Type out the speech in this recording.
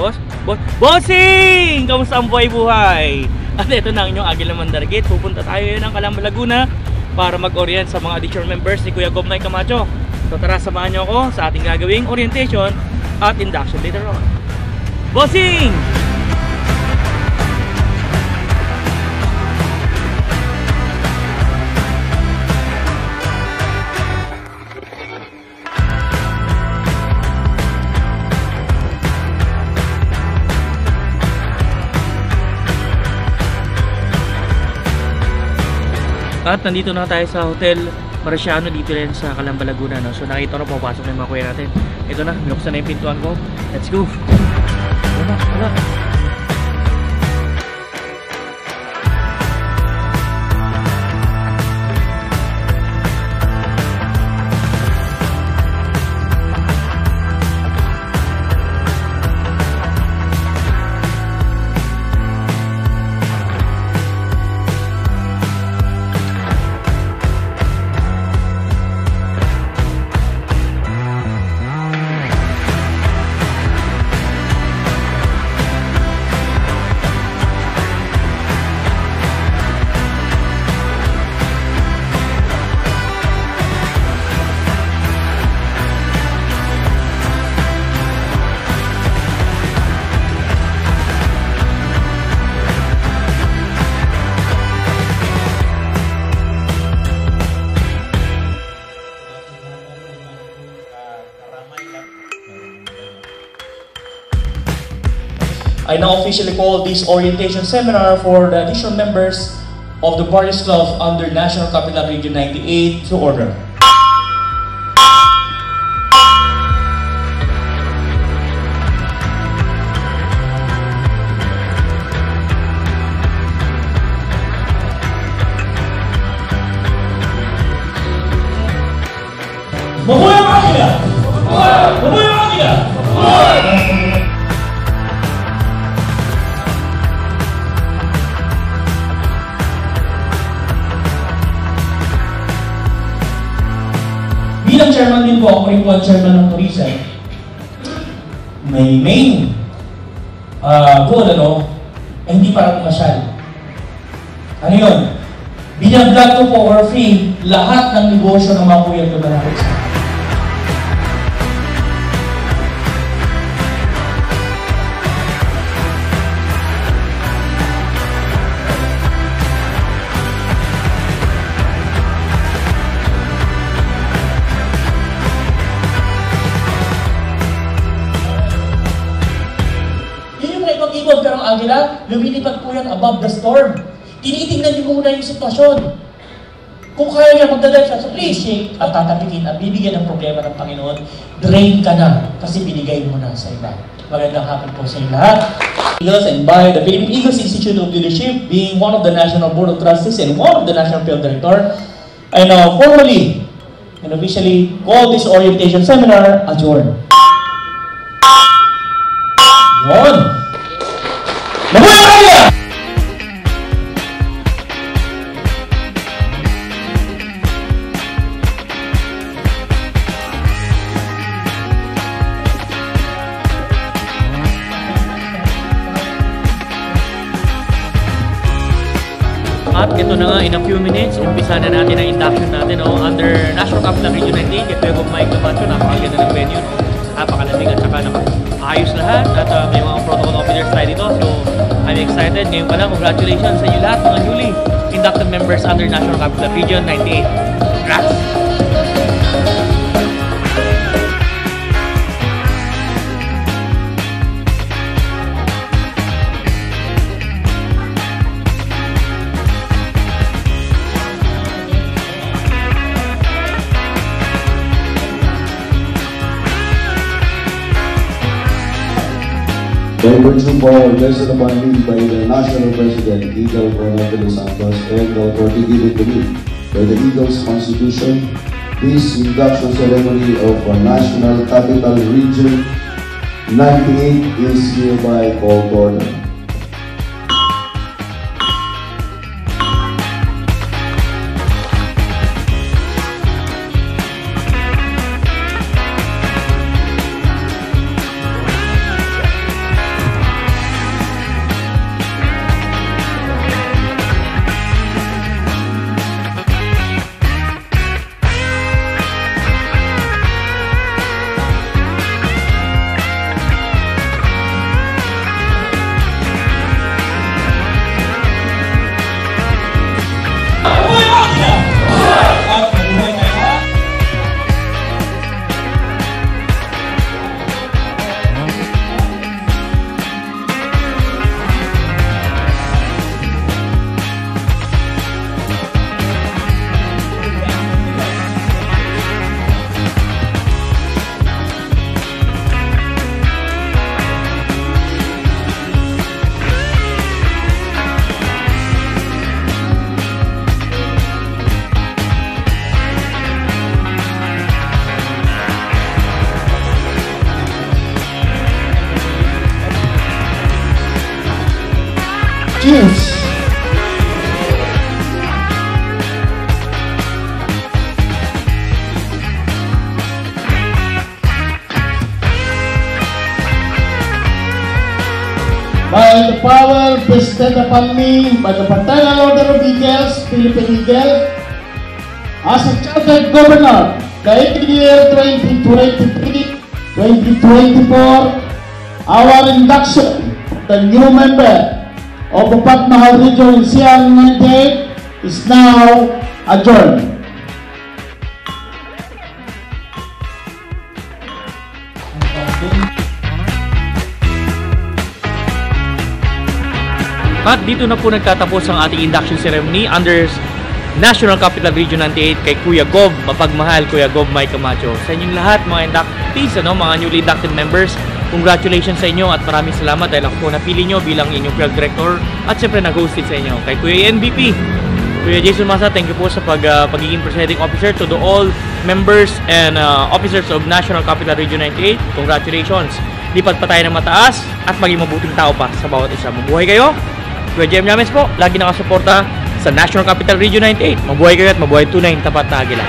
boss? Bossing! Kamusta ang buhay-buhay? At ito na ang inyong Aguila Mandargit. Pupunta tayo ng Calamba, Laguna para mag-orient sa mga additional members ni Kuya Gobnay Camacho. So tara, samahan nyo ako sa ating gagawing orientation at induction later on. Bossing! At nandito na tayo sa Hotel Marciano dito rin sa Calamba, Laguna, no? So nakita ko na pumapasok na yung mga kuya natin. Ito na, binuksan na yung pintuan ko. Let's go! Wala. I now officially call this orientation seminar for the additional members of the Barrios Club under National Capital Region 98 to order. Mabuhay ang Aguila! Mabuhay ang Aguila! Bilang chairman din po, ako rin po ang chairman ng tourism. May main goal, hindi para pumasyal. Ano yun? Binablog ko po for free lahat ng negosyo ng mga kuya ko na natin sa akin. Pero ang Aguila, lumilipad po yan above the storm. Tinitingnan niyo muna yung sitwasyon. Kung kaya niya magdadal siya, so please shake at tatapikin at bibigyan ng problema ng Panginoon, drain ka na kasi binigay mo na sa iba. Magandang hapon po sa inyo lahat. Eagles and by the Philippine Eagles Institute of Leadership, being one of the National Board of Trustees and one of the National Field Director, I now formally and officially call this orientation seminar adjourned. One. Mabuhay ang Aguila! At ito na nga, in a few minutes, umpisa na natin ang induction natin under National Capital Region 98. Ito yung Mike Camacho, napakaganda ng venue. Napakalamig at saka ayos lahat at may mga protocol officers tayo dito. So, I'm excited. Ngayon pa lang, congratulations sa inyo lahat, mga newly inducted members under National Capital Region 98. Congrats! By virtue of vested upon me by the National President, Eagle Coronel de los Santos, and the authority given to me by the Eagles Constitution, this induction ceremony of National Capital Region 98 is hereby called to order. Cheers! By the power vested upon me by the Fraternal Order of Eagles, Philippine Eagle, as a chartered governor, the year 2023-2024, our induction of the new member of the Patmahal Region in CR98 is now adjourned. At dito na po nagtatapos ang ating induction ceremony under National Capital Region 98 kay Kuya Gov, mapagmahal Kuya Gov Mike Camacho. Sa inyong lahat mga inductees, mga newly inducted members, congratulations sa inyo at maraming salamat dahil ako po napili nyo bilang inyong club director at syempre nag-hosted sa inyo. Kay Kuya NBP, Kuya Jason Masa, thank you po sa pagiging presiding officer. To all members and officers of National Capital Region 98, congratulations. Lipat pa tayo ng mataas at maging mabuting tao pa sa bawat isa. Mabuhay kayo! Kuya Jem Llames po, lagi nakasuporta sa National Capital Region 98. Mabuhay kayo at mabuhay tunay, tapat na agila.